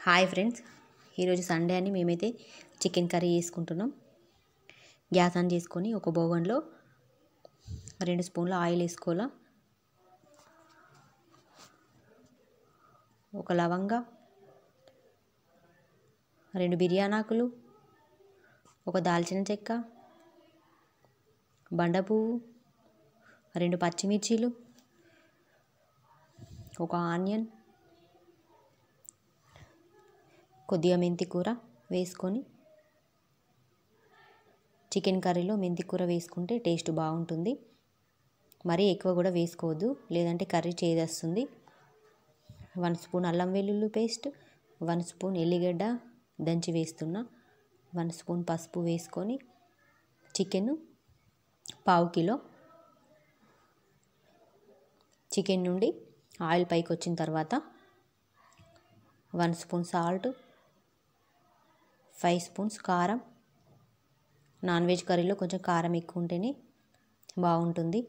Hi friends, ఈరోజు Sunday అని మేమైతే చికెన్ కర్రీ చేసుకుంటున్నాం. గ్యాస్ ఆన్ చేసుకొని ఒక బౌగన్లో 2 స్పూన్ల ఆయిల్ వేసుకోవాలా. ఒక లవంగా, 2 బిర్యానీ ఆకులు, ఒక దాల్చిన చెక్క, బండ పువ్వు, 2 పచ్చిమిర్చీలు, ఒక ఆనియన్, కొద్దిగా మెంతి కూర వేసుకొని, చికెన్ కర్రీలో మెంతి కూర వేసుకుంటే టేస్ట్ బాగుంటుంది. మరీ ఎక్కువ కూడా వేసుకోవద్దు, లేదంటే కర్రీ చేదొస్తుంది. 1 స్పూన్ అల్లం వెల్లుల్లి పేస్ట్, 1 స్పూన్ ఎల్లిగడ్డ దంచి వేస్తున్నా, 1 స్పూన్ పసుపు వేసుకొని చికెన్ 1/2 కిలో. చికెన్ నుండి ఆయిల్ పైకి వచ్చిన తర్వాత 1 స్పూన్ సాల్ట్, 5 స్పూన్స్ కారం. నాన్ వెజ్ కర్రీలో కొంచెం కారం ఎక్కువ ఉంటేనే బాగుంటుంది.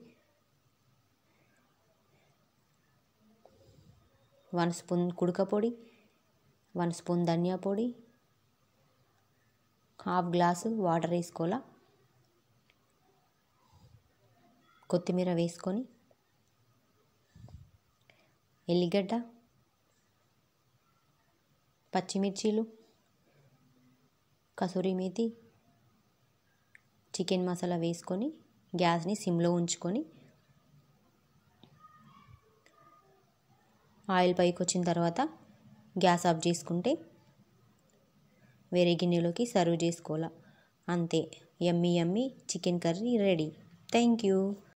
1 స్పూన్ కుడక పొడి, 1 స్పూన్ ధనియా పొడి, 1/2 గ్లాసు వాటర్ వేసుకోవాలా. కొత్తిమీర వేసుకొని, ఎల్లిగడ్డ, పచ్చిమిర్చీలు, కసూరి మేతి, చికెన్ మసాలా వేసుకొని గ్యాస్ని సిమ్లో ఉంచుకొని ఆయిల్ పైకి వచ్చిన తర్వాత గ్యాస్ ఆఫ్ చేసుకుంటే వేరే గిన్నెలోకి సర్వ్ చేసుకోవాలా. అంతే, yummy yummy chicken curry ready. Thank you.